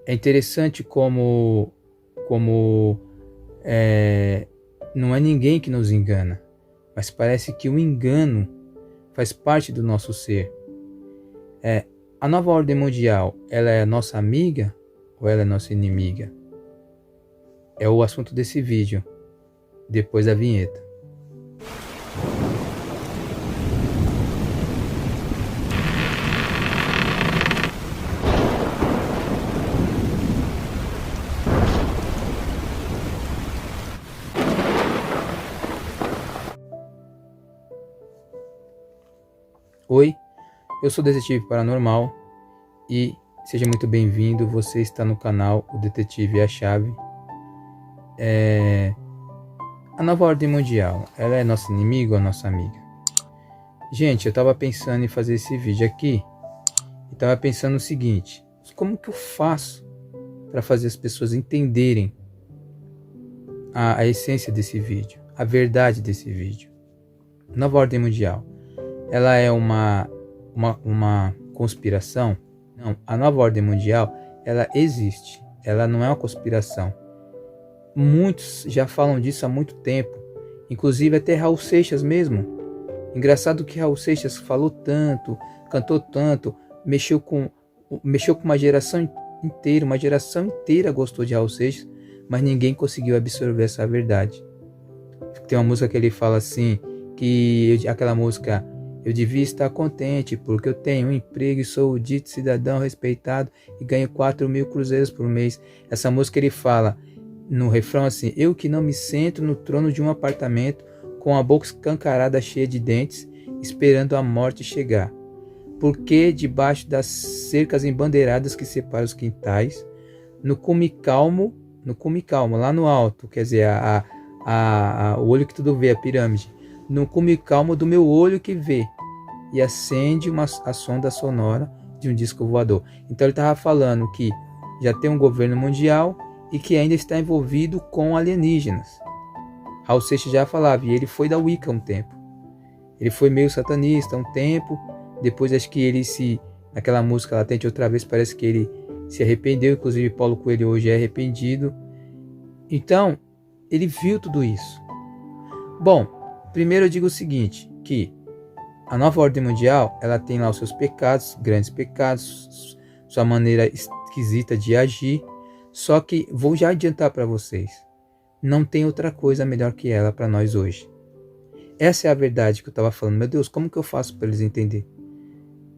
É interessante como não é ninguém que nos engana, mas parece que o engano faz parte do nosso ser. A nova ordem mundial, ela é nossa amiga ou ela é nossa inimiga? É o assunto desse vídeo, depois da vinheta. Oi, eu sou o Detetive Paranormal e seja muito bem-vindo. Você está no canal O Detetive e a Chave. A nova ordem mundial, ela é nossa inimiga ou nossa amiga? Gente, eu estava pensando em fazer esse vídeo aqui e estava pensando o seguinte: como que eu faço para fazer as pessoas entenderem a essência desse vídeo, a verdade desse vídeo? Nova ordem mundial, ela é uma conspiração? Não, a nova ordem mundial, ela existe, ela não é uma conspiração. Muitos já falam disso há muito tempo, inclusive até Raul Seixas mesmo. Engraçado que Raul Seixas falou tanto, cantou tanto, mexeu com uma geração inteira gostou de Raul Seixas, mas ninguém conseguiu absorver essa verdade. Tem uma música que ele fala assim, aquela música: eu devia estar contente porque eu tenho um emprego e sou o dito cidadão respeitado e ganho 4.000 cruzeiros por mês. Essa música ele fala no refrão assim: eu que não me sento no trono de um apartamento com a boca escancarada cheia de dentes, esperando a morte chegar. Porque debaixo das cercas embandeiradas que separam os quintais, no cume calmo, lá no alto, quer dizer, o olho que tudo vê, a pirâmide, no cume calmo do meu olho que vê, e acende a sonda sonora de um disco voador. Então ele estava falando que já tem um governo mundial e que ainda está envolvido com alienígenas. Raul Seixas já falava, e ele foi da Wicca um tempo. Ele foi meio satanista um tempo, depois acho que naquela música Latente Outra Vez, parece que ele se arrependeu, inclusive Paulo Coelho hoje é arrependido. Então, ele viu tudo isso. Bom, primeiro eu digo o seguinte, que a nova ordem mundial, ela tem lá os seus pecados, grandes pecados, sua maneira esquisita de agir, só que vou já adiantar para vocês, não tem outra coisa melhor que ela para nós hoje. Essa é a verdade que eu estava falando. Meu Deus, como que eu faço para eles entenderem?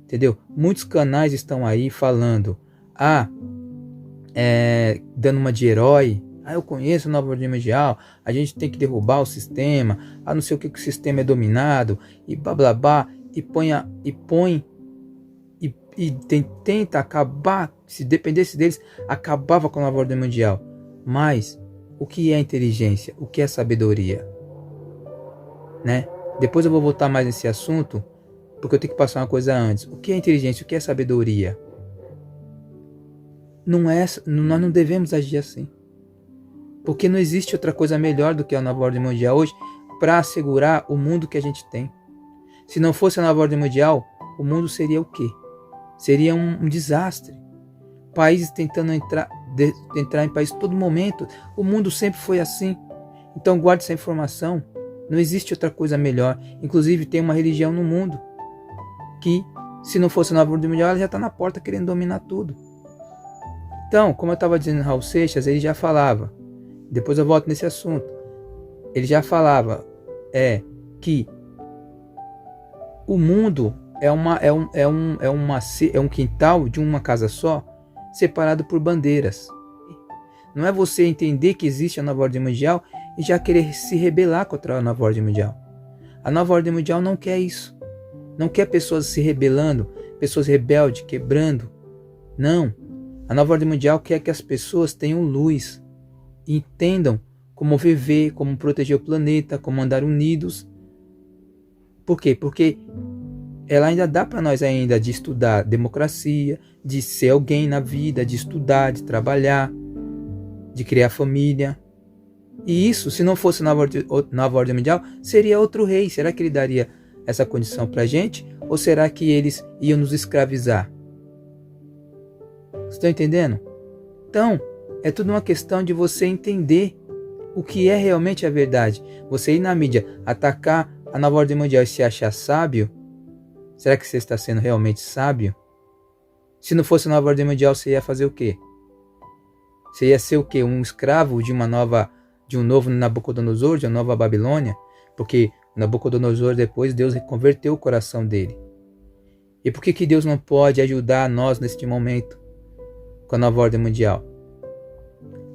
Entendeu? Muitos canais estão aí falando, dando uma de herói, eu conheço a nova ordem mundial, a gente tem que derrubar o sistema, não sei o que o sistema é dominado, e blá blá blá, tenta acabar, se dependesse deles, acabava com a nova ordem mundial. Mas o que é inteligência? O que é sabedoria? Né? Depois eu vou voltar mais nesse assunto, porque eu tenho que passar uma coisa antes. O que é inteligência? O que é sabedoria? Nós não devemos agir assim. Porque não existe outra coisa melhor do que a nova ordem mundial hoje para assegurar o mundo que a gente tem. Se não fosse a nova ordem mundial, o mundo seria o quê? Seria um desastre. Países tentando entrar em país todo momento. O mundo sempre foi assim. Então guarde essa informação. Não existe outra coisa melhor. Inclusive tem uma religião no mundo que, se não fosse a nova ordem mundial, ela já está na porta querendo dominar tudo. Então, como eu estava dizendo, Raul Seixas, ele já falava, depois eu volto nesse assunto, ele já falava que o mundo é um quintal de uma casa só, separado por bandeiras. Não é você entender que existe a nova ordem mundial e já querer se rebelar contra a nova ordem mundial. A nova ordem mundial não quer isso. Não quer pessoas se rebelando, pessoas rebeldes, quebrando. Não. A nova ordem mundial quer que as pessoas tenham luz e entendam como viver, como proteger o planeta, como andar unidos. Por quê? Porque ela ainda dá para nós ainda de estudar democracia, de ser alguém na vida, de estudar, de trabalhar, de criar família. E isso, se não fosse nova ordem mundial, seria outro rei. Será que ele daria essa condição para a gente? Ou será que eles iam nos escravizar? Estão entendendo? Então, é tudo uma questão de você entender o que é realmente a verdade. Você ir na mídia atacar a nova ordem mundial e se achar sábio, será que você está sendo realmente sábio? Se não fosse a nova ordem mundial, você ia fazer o quê? Você ia ser o quê? Um escravo de um novo Nabucodonosor, de uma nova Babilônia? Porque Nabucodonosor, depois, Deus converteu o coração dele. E por que Deus não pode ajudar nós neste momento com a nova ordem mundial?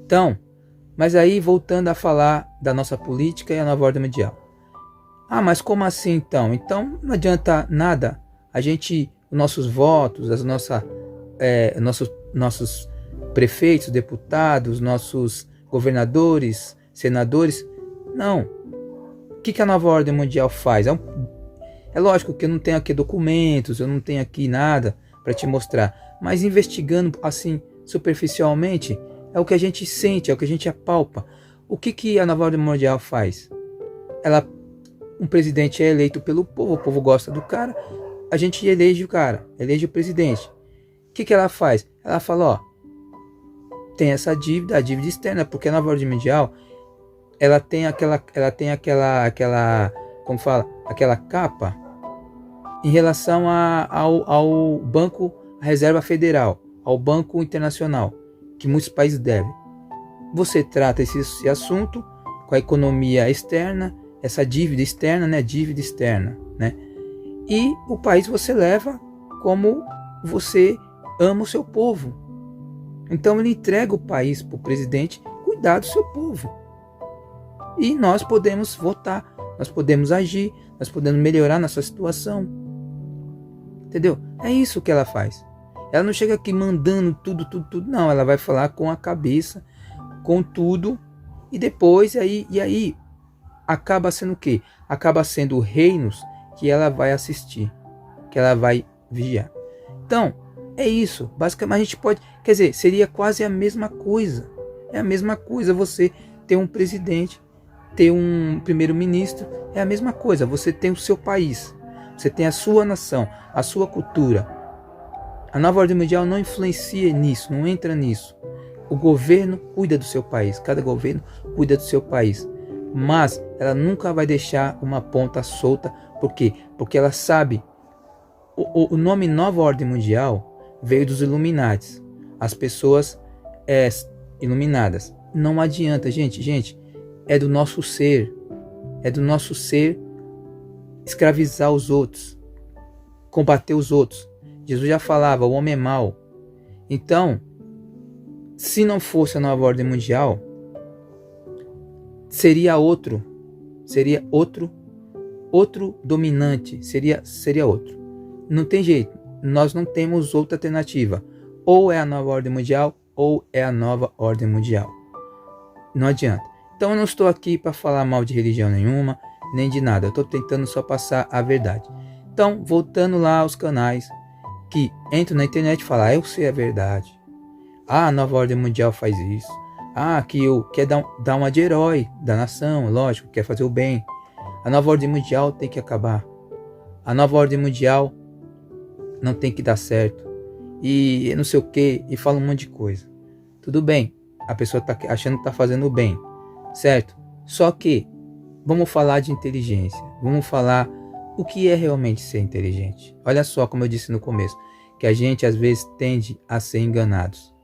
Então, mas aí voltando a falar da nossa política e a nova ordem mundial. Ah, mas como assim então? Então não adianta nada os nossos votos, nossos prefeitos, deputados, nossos governadores, senadores. Não. O que a nova ordem mundial faz? É lógico que eu não tenho aqui documentos, eu não tenho aqui nada para te mostrar, mas investigando assim superficialmente, é o que a gente sente, é o que a gente apalpa. O que a nova ordem mundial faz? Um presidente é eleito pelo povo, o povo gosta do cara, a gente elege o cara, elege o presidente. O que ela faz? Ela fala, ó, tem essa dívida, a dívida externa, porque a nova ordem mundial, ela tem aquela, como fala, aquela capa em relação ao Banco Reserva Federal, ao Banco Internacional, que muitos países devem. Você trata esse assunto com a economia externa, essa dívida externa, né? Dívida externa, né? E o país você leva como você ama o seu povo. Então ele entrega o país para o presidente cuidar do seu povo. E nós podemos votar, nós podemos agir, nós podemos melhorar nossa situação. Entendeu? É isso que ela faz. Ela não chega aqui mandando tudo. Não, ela vai falar com a cabeça, com tudo. E depois, e aí acaba sendo o quê? Acaba sendo reinos que ela vai assistir, que ela vai vigiar. Então, é isso. Basicamente, a gente pode... Quer dizer, seria quase a mesma coisa. É a mesma coisa você ter um presidente, ter um primeiro-ministro. É a mesma coisa. Você tem o seu país. Você tem a sua nação, a sua cultura. A nova ordem mundial não influencia nisso, não entra nisso. O governo cuida do seu país. Cada governo cuida do seu país. Mas ela nunca vai deixar uma ponta solta. Por quê? Porque ela sabe. O nome Nova Ordem Mundial veio dos Illuminatis. As pessoas iluminadas. Não adianta, gente. É do nosso ser. É do nosso ser escravizar os outros. Combater os outros. Jesus já falava, o homem é mau. Então, se não fosse a nova ordem mundial, seria outro dominante, seria outro. Não tem jeito, nós não temos outra alternativa. Ou é a nova ordem mundial, ou é a nova ordem mundial. Não adianta. Então eu não estou aqui para falar mal de religião nenhuma, nem de nada. Eu estou tentando só passar a verdade. Então, voltando lá aos canais que entram na internet e falam, eu sei a verdade. A nova ordem mundial faz isso. Que quer dar uma de herói da nação, lógico, quer fazer o bem. A nova ordem mundial tem que acabar. A nova ordem mundial não tem que dar certo. E não sei o que, e fala um monte de coisa. Tudo bem, a pessoa está achando que está fazendo o bem, certo? Só que, vamos falar de inteligência. Vamos falar o que é realmente ser inteligente. Olha só, como eu disse no começo, que a gente às vezes tende a ser enganados.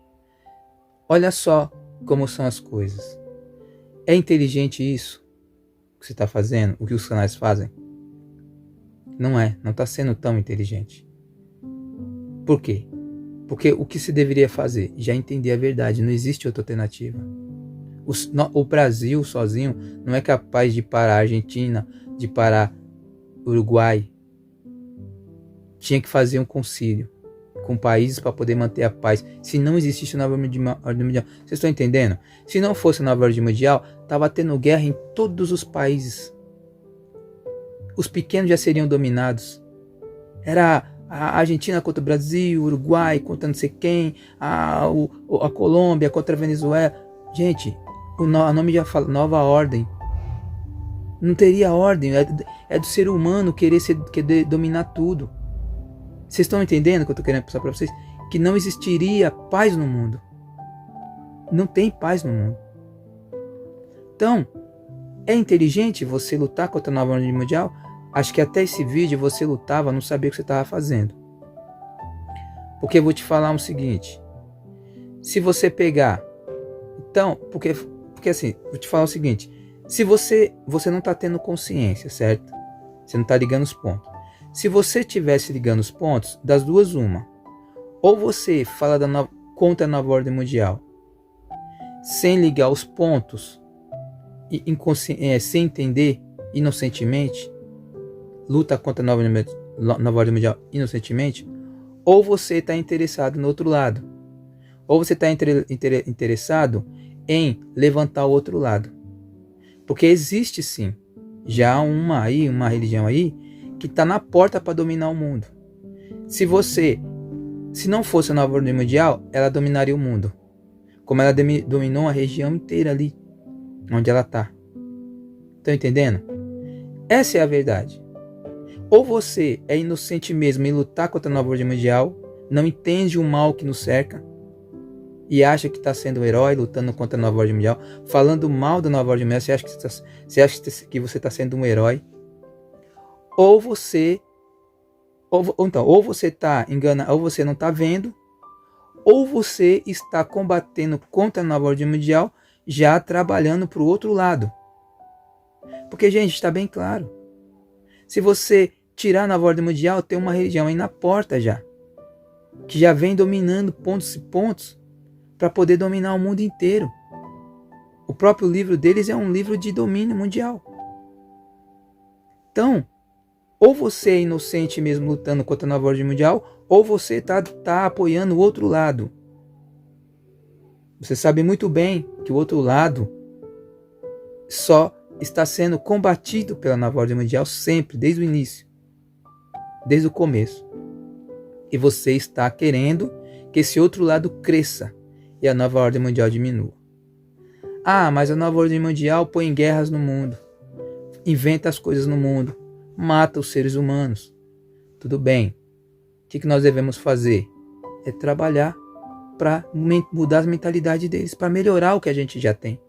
Olha só como são as coisas. É inteligente isso que você está fazendo, o que os canais fazem? Não está sendo tão inteligente. Por quê? Porque o que se deveria fazer? Já entender a verdade, não existe outra alternativa. O Brasil sozinho não é capaz de parar a Argentina, de parar o Uruguai. Tinha que fazer um concílio com países para poder manter a paz. Se não existisse a nova ordem mundial. Vocês estão entendendo? Se não fosse a nova ordem mundial, estava tendo guerra em todos os países. Os pequenos já seriam dominados. Era a Argentina contra o Brasil, o Uruguai contra não sei quem, a Colômbia contra a Venezuela. Gente, o nome já fala, nova ordem. Não teria ordem, é do ser humano querer dominar tudo. Vocês estão entendendo o que eu estou querendo passar para vocês? Que não existiria paz no mundo. não tem paz no mundo. Então, é inteligente você lutar contra a nova ordem mundial? Acho que até esse vídeo você lutava, não sabia o que você estava fazendo. Porque eu vou te falar o seguinte. Se você pegar... Então, porque assim, vou te falar o seguinte. Se você não está tendo consciência, certo? Você não está ligando os pontos. Se você estivesse ligando os pontos, das duas uma. Ou você fala contra a nova ordem mundial sem ligar os pontos, sem entender, inocentemente, luta contra a nova ordem mundial inocentemente, ou você está interessado no outro lado, ou você está interessado em levantar o outro lado. Porque existe sim, já uma religião aí, que está na porta para dominar o mundo. Se não fosse a nova ordem mundial, ela dominaria o mundo. Como ela dominou a região inteira ali, onde ela está. Estão entendendo? Essa é a verdade. Ou você é inocente mesmo em lutar contra a nova ordem mundial, não entende o mal que nos cerca, e acha que está sendo um herói lutando contra a nova ordem mundial, falando mal da nova ordem mundial, você acha que você está sendo um herói. Ou você está enganado, ou você não está vendo, ou você está combatendo contra a nova ordem mundial, já trabalhando para o outro lado. Porque, gente, está bem claro. Se você tirar a nova ordem mundial, tem uma religião aí na porta já, que já vem dominando pontos e pontos para poder dominar o mundo inteiro. O próprio livro deles é um livro de domínio mundial. Então, ou você é inocente mesmo lutando contra a nova ordem mundial, ou você está apoiando o outro lado. Você sabe muito bem que o outro lado só está sendo combatido pela nova ordem mundial sempre, desde o início, desde o começo. E você está querendo que esse outro lado cresça e a nova ordem mundial diminua. Ah, mas a nova ordem mundial põe guerras no mundo, inventa as coisas no mundo, mata os seres humanos. Tudo bem. O que nós devemos fazer? É trabalhar para mudar a mentalidade deles, para melhorar o que a gente já tem.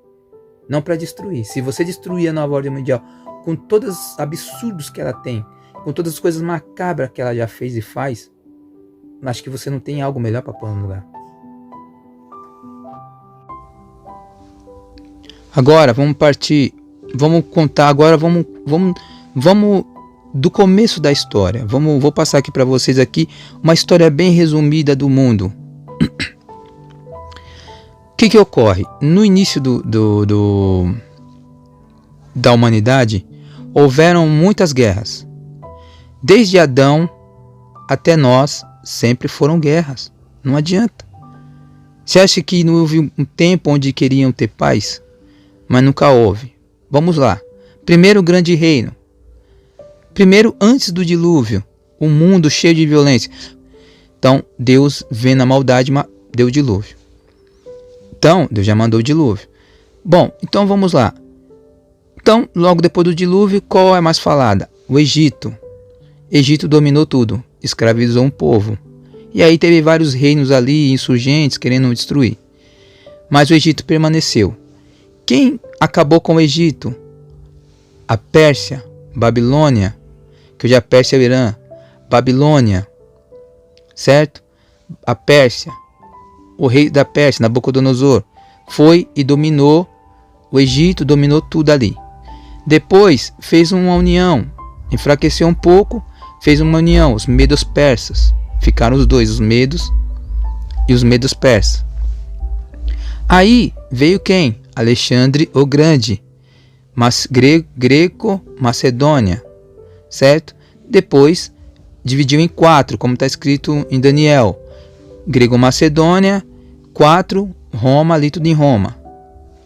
Não para destruir. Se você destruir a nova ordem mundial com todos os absurdos que ela tem, com todas as coisas macabras que ela já fez e faz, acho que você não tem algo melhor para pôr no lugar. Agora, vamos contar agora, vamos do começo da história. Vou passar aqui para vocês aqui uma história bem resumida do mundo. O que ocorre? No início da humanidade, houveram muitas guerras. Desde Adão até nós, sempre foram guerras. Não adianta. Você acha que não houve um tempo onde queriam ter paz? Mas nunca houve. Vamos lá. Primeiro grande reino. Primeiro, antes do dilúvio, um mundo cheio de violência. Então, Deus, vendo a maldade, deu o dilúvio. Então, Deus já mandou o dilúvio. Bom, então vamos lá. Então, logo depois do dilúvio, qual é mais falada? O Egito. Egito dominou tudo, escravizou um povo. E aí teve vários reinos ali, insurgentes, querendo destruir. Mas o Egito permaneceu. Quem acabou com o Egito? A Pérsia, Babilônia, que hoje a Pérsia é o Irã. Babilônia, certo? A Pérsia, o rei da Pérsia, Nabucodonosor, foi e dominou o Egito, dominou tudo ali. Depois fez uma união, enfraqueceu um pouco, fez uma união, os medos persas. Ficaram os dois, os medos e os medos persas. Aí veio quem? Alexandre o Grande, Greco-Macedônia, certo? Depois dividiu em 4, como está escrito em Daniel. Grego-Macedônia, 4, Roma, ali tudo em Roma.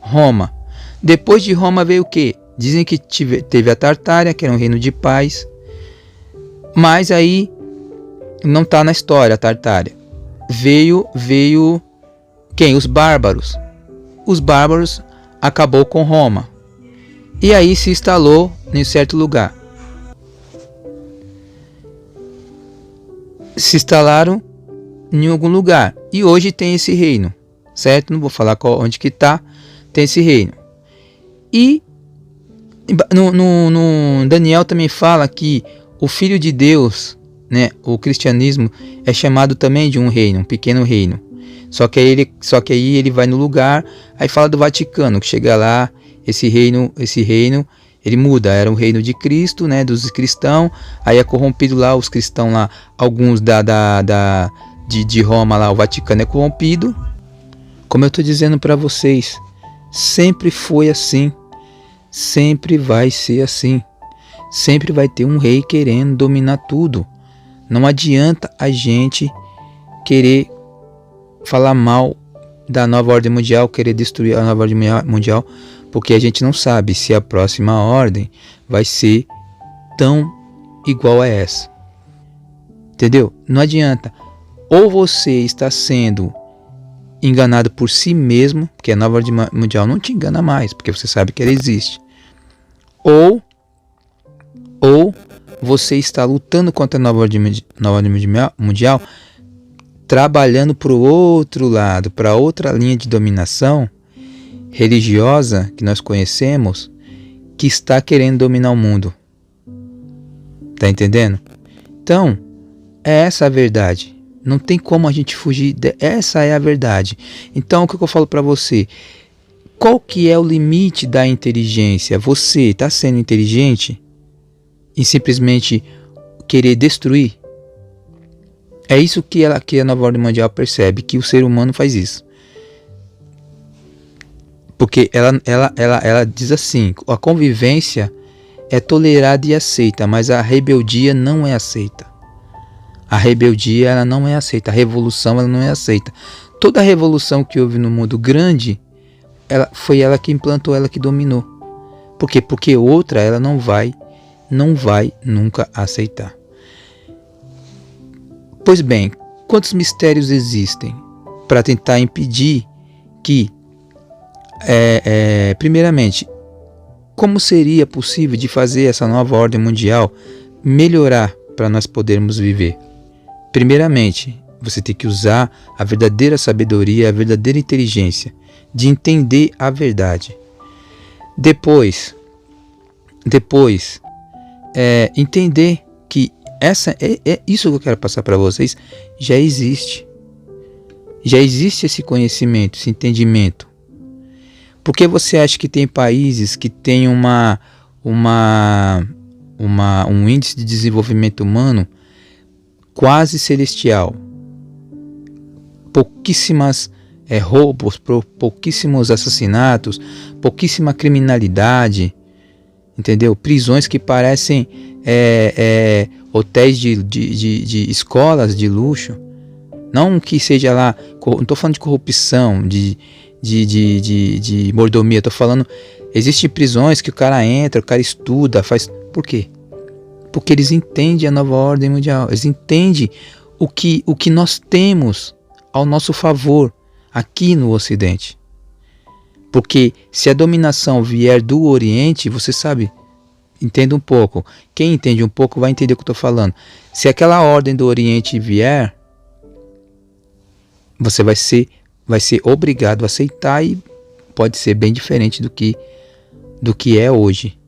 Roma. Depois de Roma veio o quê? Dizem que teve a Tartária, que era um reino de paz. Mas aí não está na história a Tartária. Veio quem? Os bárbaros. Os bárbaros acabou com Roma. E aí se instalou em certo lugar. Se instalaram em algum lugar. E hoje tem esse reino. certo? Não vou falar onde que está, tem esse reino. E no Daniel também fala que o Filho de Deus, né, o cristianismo é chamado também de um reino, um pequeno reino. Só que aí ele vai no lugar, aí fala do Vaticano, que chega lá, esse reino, ele muda, era o reino de Cristo, né, dos cristãos, aí é corrompido lá, os cristãos lá, alguns de Roma lá, o Vaticano é corrompido. Como eu estou dizendo para vocês, sempre foi assim, sempre vai ser assim, sempre vai ter um rei querendo dominar tudo. Não adianta a gente querer falar mal da nova ordem mundial, querer destruir a nova ordem mundial, porque a gente não sabe se a próxima ordem vai ser tão igual a essa. Entendeu? Não adianta. Ou você está sendo enganado por si mesmo, porque a nova ordem mundial não te engana mais, porque você sabe que ela existe. Ou você está lutando contra a nova ordem mundial, trabalhando para o outro lado, para outra linha de dominação religiosa que nós conhecemos, que está querendo dominar o mundo. Tá entendendo? Então, é essa a verdade. Não tem como a gente fugir. Essa é a verdade. Então, o que eu falo para você? Qual que é o limite da inteligência? Você está sendo inteligente e simplesmente querer destruir? É isso que a nova ordem mundial percebe, que o ser humano faz isso. Porque ela diz assim, a convivência é tolerada e aceita, mas a rebeldia não é aceita. A rebeldia ela não é aceita, a revolução ela não é aceita. Toda a revolução que houve no mundo grande, foi ela que implantou, ela que dominou. Por quê? Porque outra ela não vai nunca aceitar. Pois bem, quantos mistérios existem para tentar impedir que, primeiramente, como seria possível de fazer essa nova ordem mundial melhorar para nós podermos viver? Primeiramente, você tem que usar a verdadeira sabedoria, a verdadeira inteligência de entender a verdade. Depois, entender que isso que eu quero passar para vocês já existe. Já existe esse conhecimento, esse entendimento. Por que você acha que tem países que têm um índice de desenvolvimento humano quase celestial? Pouquíssimas roubos, pouquíssimos assassinatos, pouquíssima criminalidade, entendeu? Prisões que parecem hotéis de escolas de luxo. Não que seja lá, não estou falando de corrupção, de mordomia, estou falando, existem prisões que o cara entra, o cara estuda, faz. Por quê? Porque eles entendem a nova ordem mundial, eles entendem o que nós temos ao nosso favor aqui no Ocidente. Porque se a dominação vier do Oriente, você sabe, entenda um pouco. Quem entende um pouco vai entender o que eu estou falando. Se aquela ordem do Oriente vier, você vai ser obrigado a aceitar, e pode ser bem diferente do que é hoje.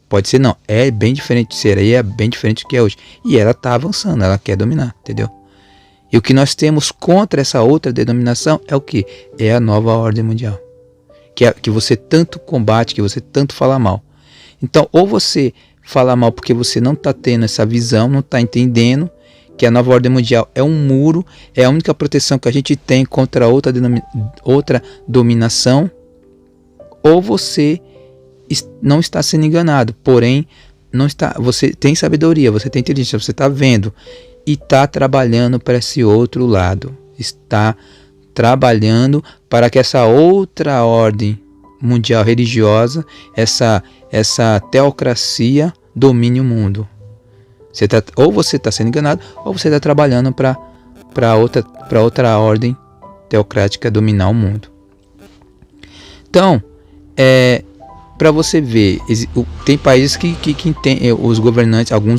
Pode ser não, é bem diferente de ser, aí é bem diferente do que é hoje. E ela está avançando, ela quer dominar, entendeu? E o que nós temos contra essa outra denominação é o que? É a nova ordem mundial. Que você tanto combate, que você tanto fala mal. Então, ou você fala mal porque você não está tendo essa visão, não está entendendo que a nova ordem mundial é um muro, é a única proteção que a gente tem contra outra dominação, ou você não está sendo enganado, porém não está, você tem sabedoria, você tem inteligência, você está vendo e está trabalhando para esse outro lado, está trabalhando para que essa outra ordem mundial religiosa, essa teocracia domine o mundo. Ou você está sendo enganado, ou você está trabalhando para outra ordem teocrática dominar o mundo. Então, para você ver, tem países que entendem, alguns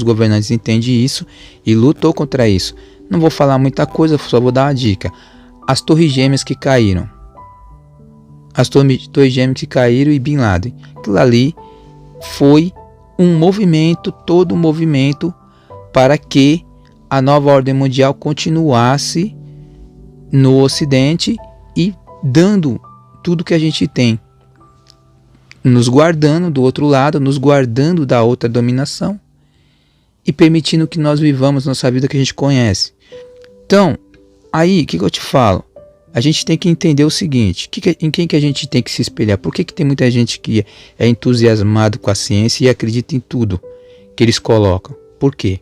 governantes entendem isso e lutou contra isso. Não vou falar muita coisa, só vou dar uma dica. As torres gêmeas que caíram, as torres gêmeas que caíram e Bin Laden. Aquilo ali foi um movimento, todo um movimento para que a nova ordem mundial continuasse no Ocidente e dando tudo que a gente tem, nos guardando do outro lado, nos guardando da outra dominação e permitindo que nós vivamos nossa vida que a gente conhece. Então, aí, o que eu te falo? A gente tem que entender o seguinte, em quem que a gente tem que se espelhar? Por que tem muita gente que é entusiasmado com a ciência e acredita em tudo que eles colocam? Por quê?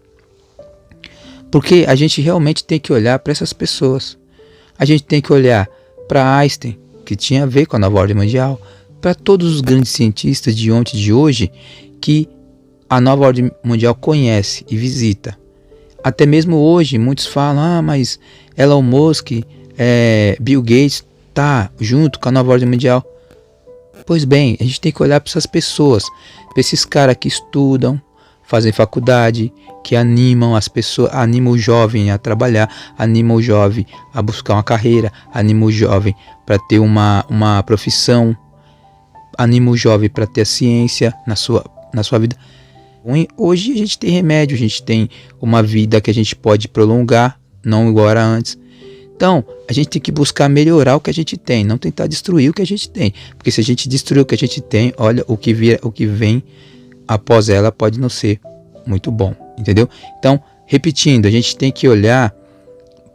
Porque a gente realmente tem que olhar para essas pessoas. A gente tem que olhar para Einstein, que tinha a ver com a nova ordem mundial, para todos os grandes cientistas de ontem e de hoje que a nova ordem mundial conhece e visita. Até mesmo hoje, muitos falam, mas Elon Musk, Bill Gates está junto com a nova ordem mundial. Pois bem, a gente tem que olhar para essas pessoas, para esses caras que estudam, fazem faculdade, que animam as pessoas, animam o jovem a trabalhar, animam o jovem a buscar uma carreira, animam o jovem para ter uma profissão, animam o jovem para ter a ciência na sua vida. Hoje a gente tem remédio, a gente tem uma vida que a gente pode prolongar, não igual era antes. Então, a gente tem que buscar melhorar o que a gente tem, não tentar destruir o que a gente tem. Porque se a gente destruir o que a gente tem, olha, o que vem após ela pode não ser muito bom, entendeu? Então, repetindo, a gente tem que olhar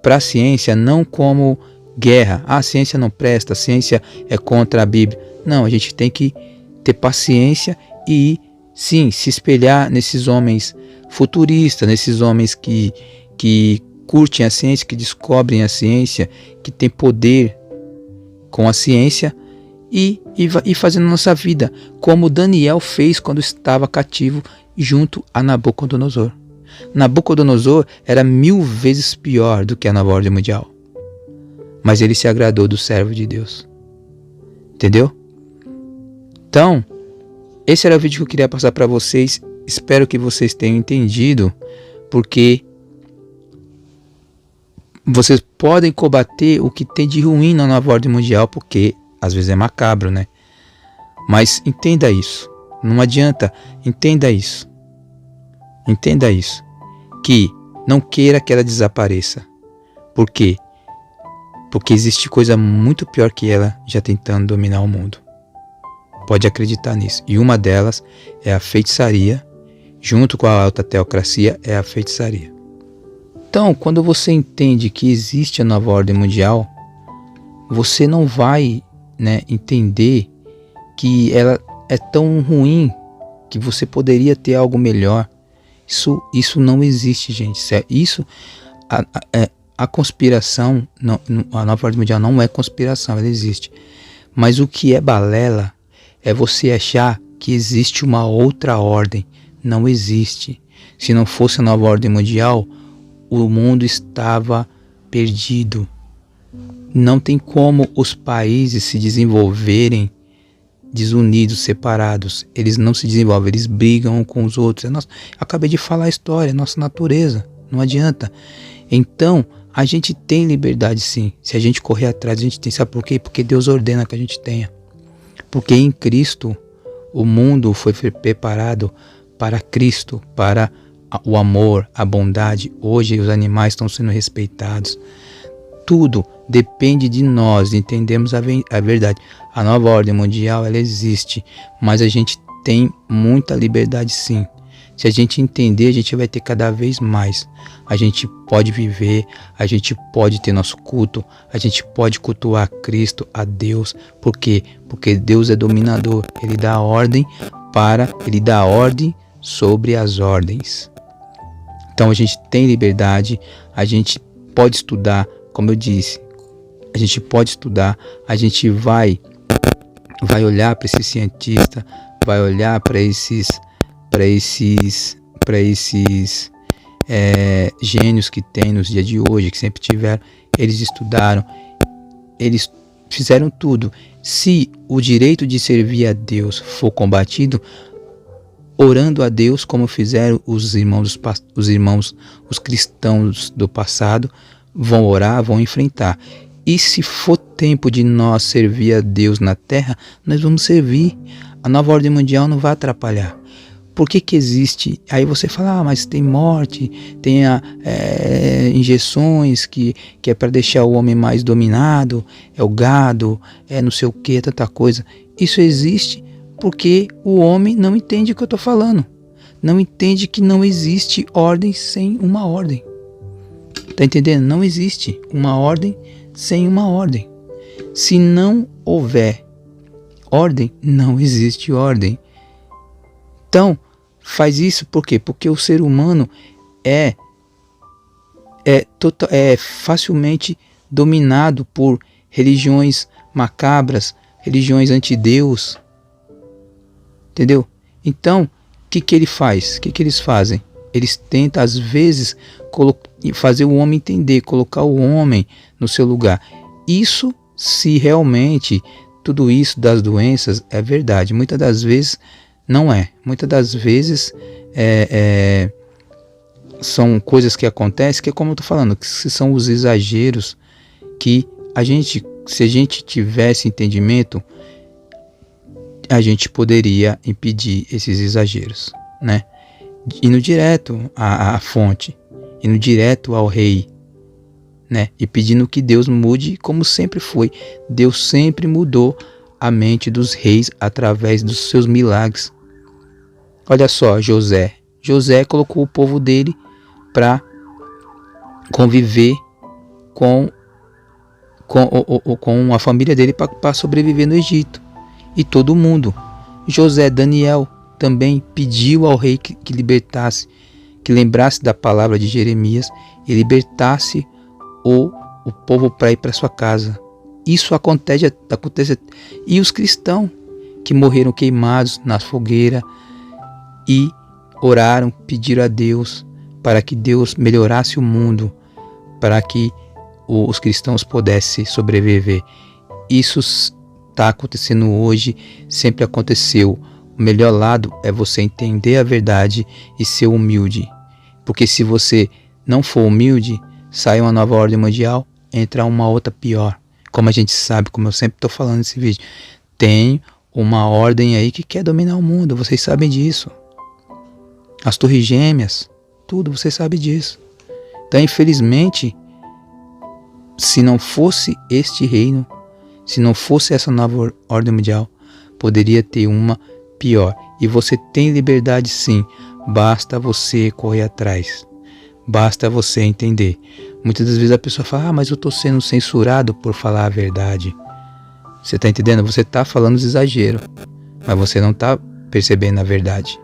para a ciência não como guerra. A ciência não presta, a ciência é contra a Bíblia. Não, a gente tem que ter paciência e, sim, se espelhar nesses homens futuristas, nesses homens que curtem a ciência, que descobrem a ciência, que têm poder com a ciência e fazendo nossa vida, como Daniel fez quando estava cativo junto a Nabucodonosor. Nabucodonosor era 1000 vezes pior do que a nova ordem mundial, mas ele se agradou do servo de Deus. Entendeu? Então, esse era o vídeo que eu queria passar para vocês. Espero que vocês tenham entendido, porque vocês podem combater o que tem de ruim na nova ordem mundial, porque às vezes é macabro, né? Mas entenda isso. Não adianta. Entenda isso. Entenda isso. Que não queira que ela desapareça. Por quê? Porque existe coisa muito pior que ela já tentando dominar o mundo. Pode acreditar nisso. E uma delas é a feitiçaria. Junto com a alta teocracia é a feitiçaria. Então, quando você entende que existe a nova ordem mundial, você não vai, entender que ela é tão ruim que você poderia ter algo melhor. Isso não existe, gente. A conspiração, a nova ordem mundial não é conspiração, ela existe. Mas o que é balela é você achar que existe uma outra ordem. Não existe. Se não fosse a nova ordem mundial, o mundo estava perdido. Não tem como os países se desenvolverem desunidos, separados. Eles não se desenvolvem, eles brigam com os outros. Acabei de falar a história, nossa natureza. Não adianta. Então, a gente tem liberdade sim. Se a gente correr atrás, a gente tem. Sabe por quê? Porque Deus ordena que a gente tenha. Porque em Cristo, o mundo foi preparado para Cristo, para o amor, a bondade. Hoje os animais estão sendo respeitados. Tudo depende de nós, entendemos a verdade. A nova ordem mundial, ela existe, mas a gente tem muita liberdade sim. Se a gente entender, a gente vai ter cada vez mais. A gente pode viver, a gente pode ter nosso culto, a gente pode cultuar Cristo, a Deus. Por quê? Porque Deus é dominador. Ele dá ordem sobre as ordens. Então a gente tem liberdade, a gente pode estudar, como eu disse, a gente pode estudar, a gente vai olhar para esse cientista, vai olhar para esses gênios que tem nos dias de hoje, que sempre tiveram. Eles estudaram, eles fizeram tudo. Se o direito de servir a Deus for combatido, orando a Deus, como fizeram os cristãos do passado, vão orar, vão enfrentar. E se for tempo de nós servir a Deus na terra, nós vamos servir. A nova ordem mundial não vai atrapalhar. Por que que existe? Aí você fala, mas tem morte, tem injeções que é para deixar o homem mais dominado, é o gado, é não sei o que, tanta coisa. Isso existe porque o homem não entende o que eu estou falando. Não entende que não existe ordem sem uma ordem. Tá entendendo? Não existe uma ordem sem uma ordem. Se não houver ordem, não existe ordem. Então, faz isso por quê? Porque o ser humano é facilmente dominado por religiões macabras, religiões anti-Deus. Entendeu? Então, o que ele faz? O que eles fazem? Eles tentam, às vezes, fazer o homem entender, colocar o homem no seu lugar. Isso, se realmente tudo isso das doenças é verdade. Muitas das vezes não é. Muitas das vezes são coisas que acontecem, que é como eu estou falando, que são os exageros que se a gente tivesse entendimento, a gente poderia impedir esses exageros, né? Indo direto à fonte, indo direto ao rei, né? E pedindo que Deus mude como sempre foi. Deus sempre mudou a mente dos reis através dos seus milagres. Olha só, José colocou o povo dele para conviver com a família dele para sobreviver no Egito. E todo mundo. Daniel também pediu ao rei que libertasse, que lembrasse da palavra de Jeremias e libertasse o povo para ir para sua casa. Isso acontece. E os cristãos que morreram queimados na fogueira e oraram, pediram a Deus para que Deus melhorasse o mundo, para que os cristãos pudessem sobreviver. Isso está acontecendo hoje, sempre aconteceu. O melhor lado é você entender a verdade e ser humilde. Porque se você não for humilde, sai uma nova ordem mundial, entra uma outra pior. Como a gente sabe, como eu sempre estou falando nesse vídeo, tem uma ordem aí que quer dominar o mundo, vocês sabem disso. As torres gêmeas, tudo, vocês sabem disso. Então, infelizmente, se não fosse este reino, se não fosse essa nova ordem mundial, poderia ter uma pior. E você tem liberdade sim, basta você correr atrás, basta você entender. Muitas das vezes a pessoa fala, mas eu estou sendo censurado por falar a verdade. Você está entendendo? Você está falando de exagero, mas você não está percebendo a verdade.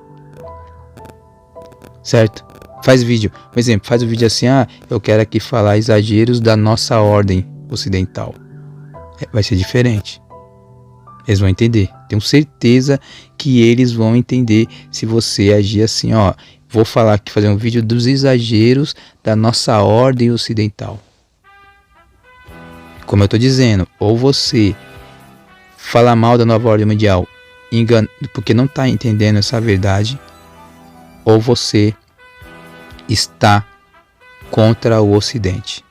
Certo? Faz vídeo, por exemplo, faz o vídeo assim, eu quero aqui falar exageros da nossa ordem ocidental. Vai ser diferente. Eles vão entender. Tenho certeza que eles vão entender se você agir assim, vou falar aqui, fazer um vídeo dos exageros da nossa ordem ocidental. Como eu estou dizendo, ou você fala mal da nova ordem mundial porque não está entendendo essa verdade, ou você está contra o Ocidente.